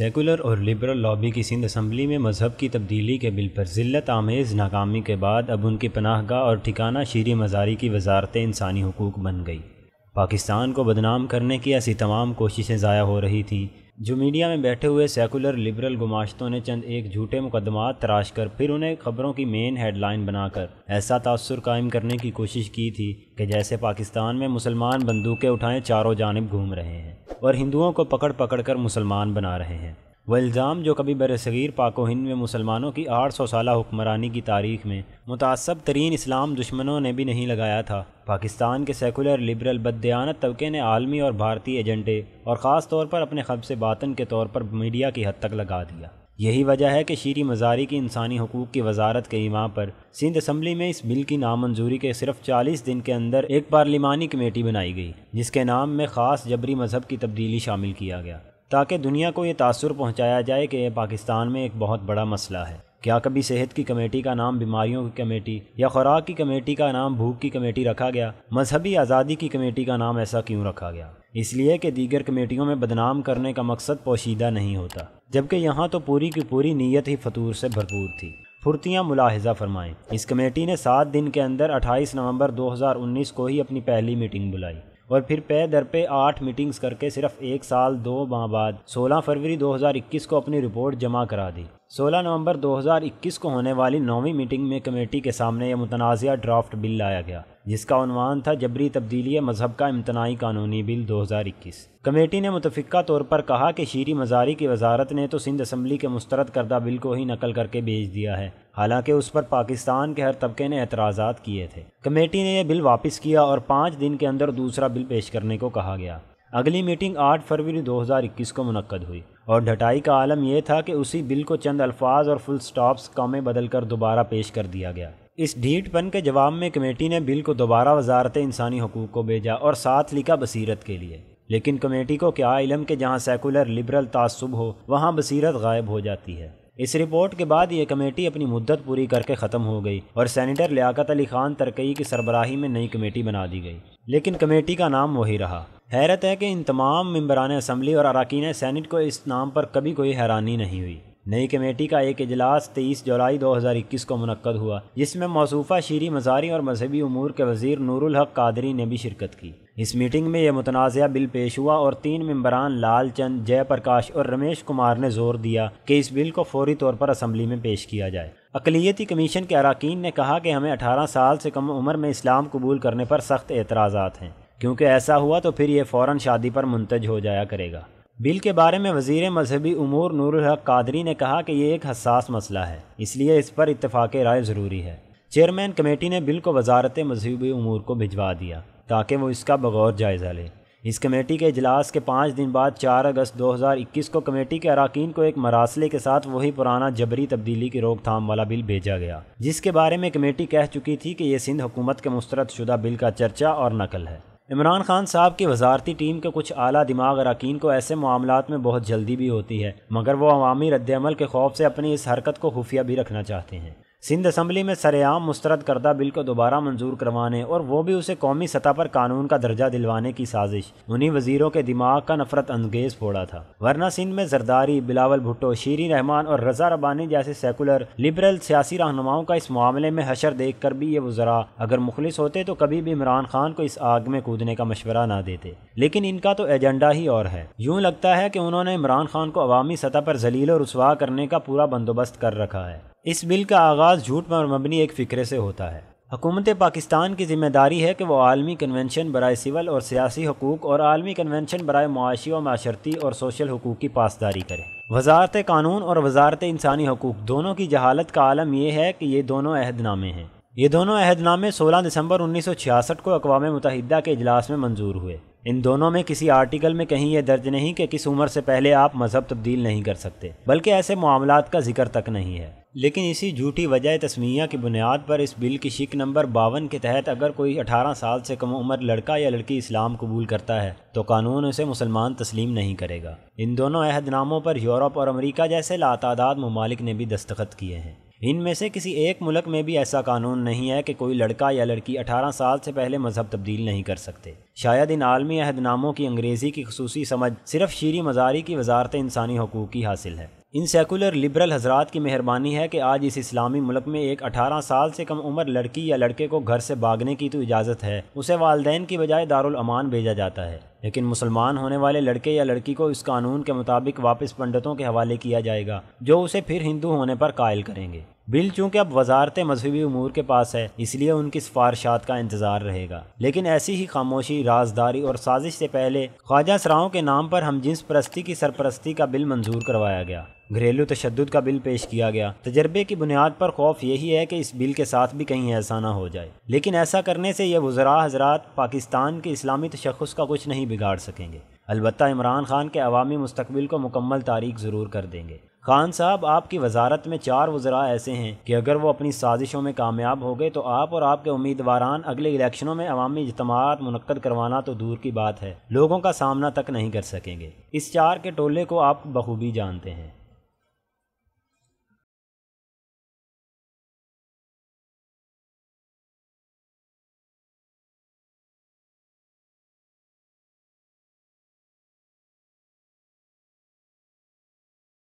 Secular اور liberal lobby کی Sindh assembly میں مذہب کی تبدیلی کے بل پر ذلت آمیز ناکامی کے بعد اب ان کی پناہ گاہ اور ٹھکانہ شیریں مزاری کی وزارت انسانی حقوق بن گئی۔ پاکستان کو بدنام کرنے کی ایسی تمام کوششیں ضائع ہو رہی تھیں جو میڈیا میں بیٹھے ہوئے سیکولر لبرل گماشتوں نے چند ایک جھوٹے مقدمات تراش کر پھر انہیں خبروں کی مین ہیڈ لائن بنا کر ایسا تاثر قائم کرنے کی کوشش کی تھی کہ جیسے پاکستان میں مسلمان بندوقیں اٹھائیں چاروں جانب گھوم رہے ہیں اور ہندوؤں کو پکڑ پکڑ کر مسلمان بنا رہے ہیں۔ وہ الزام جو کبھی برصغیر پاک و ہند میں مسلمانوں کی 800 سالہ حکمرانی کی تاریخ میں متعصب ترین اسلام دشمنوں نے بھی نہیں لگایا تھا، پاکستان کے سیکولر لبرل بددیانت طبقے نے عالمی اور بھارتی ایجنڈے اور خاص طور پر اپنے خبث باطن کے طور پر میڈیا کی حد تک لگا دیا۔ یہی وجہ ہے کہ شیریں مزاری کی انسانی حقوق کی وزارت کے ایواں پر سندھ اسمبلی میں اس بل کی نامنظوری کے صرف 40 دن کے اندر ایک پارلیمانی کمیٹی بنائی گئی جس کے نام میں خاص جبری مذہب کی تبدیلی شامل کیا گیا تاکہ دنیا کو یہ تاثر پہنچایا جائے کہ یہ پاکستان میں ایک بہت بڑا مسئلہ ہے۔ کیا کبھی صحت کی کمیٹی کا نام بیماریوں کی کمیٹی یا خوراک کی کمیٹی کا نام بھوک کی کمیٹی رکھا گیا؟ مذہبی آزادی کی کمیٹی کا نام ایسا کیوں رکھا گیا؟ اس لیے کہ دیگر کمیٹیوں میں بدنام کرنے کا مقصد پوشیدہ نہیں ہوتا، جبکہ یہاں تو پوری کی پوری نیت ہی فطور سے بھرپور تھی۔ پھرتیاں ملاحظہ فرمائیں، اس کمیٹی نے 7 دن کے اندر 28 نومبر 2019 کو ہی اپنی پہلی میٹنگ بلائی اور پھر پے در پے 8 میٹنگز کر کے صرف 1 سال 2 ماہ بعد 16 فروری 2021 کو اپنی رپورٹ جمع کرا دی۔ 16 نومبر 2021 کو ہونے والی 9ویں میٹنگ میں کمیٹی کے سامنے یہ متنازعہ ڈرافٹ بل لایا گیا جس کا عنوان تھا جبری تبدیلی مذہب کا امتناعی قانونی بل 2021۔ کمیٹی نے متفقہ طور پر کہا کہ شیریں مزاری کی وزارت نے تو سندھ اسمبلی کے مسترد کردہ بل کو ہی نقل کر کے بھیج دیا ہے، حالانکہ اس پر پاکستان کے ہر طبقے نے اعتراضات کیے تھے۔ کمیٹی نے یہ بل واپس کیا اور 5 دن کے اندر دوسرا بل پیش کرنے کو کہا گیا۔ اگلی میٹنگ 8 فروری 2021 کو منعقد ہوئی اور ڈھٹائی کا عالم یہ تھا کہ اسی بل کو چند الفاظ اور فل سٹاپس کامے بدل کر دوبارہ پیش کر دیا گیا۔ اس ڈھیٹ پن کے جواب میں کمیٹی نے بل کو دوبارہ وزارت انسانی حقوق کو بھیجا اور ساتھ لکھا بصیرت کے لیے، لیکن کمیٹی کو کیا علم کہ جہاں سیکولر لبرل تعصب ہو وہاں بصیرت غائب ہو جاتی ہے۔ اس رپورٹ کے بعد یہ کمیٹی اپنی مدت پوری کر کے ختم ہو گئی اور سینیٹر لیاقت علی خان ترکئی کی سربراہی میں نئی کمیٹی بنا دی گئی، لیکن کمیٹی کا نام وہی رہا۔ حیرت ہے کہ ان تمام ممبران اسمبلی اور اراکین سینٹ کو اس نام پر کبھی کوئی حیرانی نہیں ہوئی۔ نئی کمیٹی کا ایک اجلاس 23 جولائی 2021 کو منعقد ہوا جس میں موصوفہ شیریں مزاری اور مذہبی امور کے وزیر نور الحق قادری نے بھی شرکت کی۔ اس میٹنگ میں یہ متنازعہ بل پیش ہوا اور 3 ممبران لال چند، جے پرکاش اور رمیش کمار نے زور دیا کہ اس بل کو فوری طور پر اسمبلی میں پیش کیا جائے۔ اقلیتی کمیشن کے اراکین نے کہا کہ ہمیں 18 سال سے کم عمر میں اسلام قبول کرنے پر سخت اعتراضات ہیں، کیونکہ ایسا ہوا تو پھر یہ فوراً شادی پر منتج ہو جایا کرے گا۔ بل کے بارے میں وزیر مذہبی امور نور الحق قادری نے کہا کہ یہ ایک حساس مسئلہ ہے، اس لیے اس پر اتفاق رائے ضروری ہے۔ چیئرمین کمیٹی نے بل کو وزارت مذہبی امور کو بھجوا دیا تاکہ وہ اس کا بغور جائزہ لے۔ اس کمیٹی کے اجلاس کے 5 دن بعد 4 اگست 2021 کو کمیٹی کے اراکین کو ایک مراسلے کے ساتھ وہی پرانا جبری تبدیلی کی روک تھام والا بل بھیجا گیا جس کے بارے میں کمیٹی کہہ چکی تھی کہ یہ سندھ حکومت کے مسترد شدہ بل کا چرچا اور نقل ہے۔ عمران خان صاحب کی وزارتی ٹیم کے کچھ اعلیٰ دماغ اراکین کو ایسے معاملات میں بہت جلدی بھی ہوتی ہے، مگر وہ عوامی رد عمل کے خوف سے اپنی اس حرکت کو خفیہ بھی رکھنا چاہتے ہیں۔ سندھ اسمبلی میں سر عام مسترد کردہ بل کو دوبارہ منظور کروانے اور وہ بھی اسے قومی سطح پر قانون کا درجہ دلوانے کی سازش انہی وزیروں کے دماغ کا نفرت انگیز پھوڑا تھا، ورنہ سندھ میں زرداری، بلاول بھٹو، شیریں رحمان اور رضا ربانی جیسے سیکولر لبرل سیاسی رہنماؤں کا اس معاملے میں حشر دیکھ کر بھی یہ وزراء اگر مخلص ہوتے تو کبھی بھی عمران خان کو اس آگ میں کودنے کا مشورہ نہ دیتے، لیکن ان کا تو ایجنڈا ہی اور ہے۔ یوں لگتا ہے کہ انہوں نے عمران خان کو عوامی سطح پر ذلیل و رسوا کرنے کا پورا بندوبست کر رکھا ہے۔ اس بل کا آغاز جھوٹ پر مبنی ایک فکرے سے ہوتا ہے۔ حکومت پاکستان کی ذمہ داری ہے کہ وہ عالمی کنونشن برائے سول اور سیاسی حقوق اور عالمی کنونشن برائے معاشی و معاشرتی اور سوشل حقوق کی پاسداری کرے۔ وزارت قانون اور وزارت انسانی حقوق دونوں کی جہالت کا عالم یہ ہے کہ یہ دونوں عہد نامے ہیں۔ یہ دونوں عہد نامے 16 دسمبر 1966 کو اقوام متحدہ کے اجلاس میں منظور ہوئے۔ ان دونوں میں کسی آرٹیکل میں کہیں یہ درج نہیں کہ کس عمر سے پہلے آپ مذہب تبدیل نہیں کر سکتے، بلکہ ایسے معاملات کا ذکر تک نہیں ہے۔ لیکن اسی جھوٹی وجہ تسمیہ کی بنیاد پر اس بل کی شق نمبر 52 کے تحت اگر کوئی 18 سال سے کم عمر لڑکا یا لڑکی اسلام قبول کرتا ہے تو قانون اسے مسلمان تسلیم نہیں کرے گا۔ ان دونوں عہد ناموں پر یورپ اور امریکہ جیسے لاتعداد ممالک نے بھی دستخط کیے ہیں۔ ان میں سے کسی ایک ملک میں بھی ایسا قانون نہیں ہے کہ کوئی لڑکا یا لڑکی 18 سال سے پہلے مذہب تبدیل نہیں کر سکتے۔ شاید ان عالمی عہد ناموں کی انگریزی کی خصوصی سمجھ صرف شیریں مزاری کی وزارت انسانی حقوق کی حاصل ہے۔ ان سیکولر لبرل حضرات کی مہربانی ہے کہ آج اس اسلامی ملک میں ایک 18 سال سے کم عمر لڑکی یا لڑکے کو گھر سے بھاگنے کی تو اجازت ہے، اسے والدین کی بجائے دارالامان بھیجا جاتا ہے، لیکن مسلمان ہونے والے لڑکے یا لڑکی کو اس قانون کے مطابق واپس پنڈتوں کے حوالے کیا جائے گا، جو اسے پھر ہندو ہونے پر قائل کریں گے۔ بل چونکہ اب وزارت مذہبی امور کے پاس ہے، اس لیے ان کی سفارشات کا انتظار رہے گا، لیکن ایسی ہی خاموشی، رازداری اور سازش سے پہلے خواجہ سراؤں کے نام پر ہم جنس پرستی کی سرپرستی کا بل منظور کروایا گیا، گھریلو تشدد کا بل پیش کیا گیا۔ تجربے کی بنیاد پر خوف یہی ہے کہ اس بل کے ساتھ بھی کہیں ایسا نہ ہو جائے، لیکن ایسا کرنے سے یہ وزراء حضرات پاکستان کے اسلامی تشخص کا کچھ نہیں بگاڑ سکیں گے، البتہ عمران خان کے عوامی مستقبل کو مکمل تاریک ضرور کر دیں گے۔ خان صاحب، آپ کی وزارت میں 4 وزراء ایسے ہیں کہ اگر وہ اپنی سازشوں میں کامیاب ہو گئے تو آپ اور آپ کے امیدواران اگلے الیکشنوں میں عوامی اجتماعات منعقد کروانا تو دور کی بات ہے، لوگوں کا سامنا تک نہیں کر سکیں گے۔ اس 4 کے ٹولے کو آپ بخوبی جانتے ہیں۔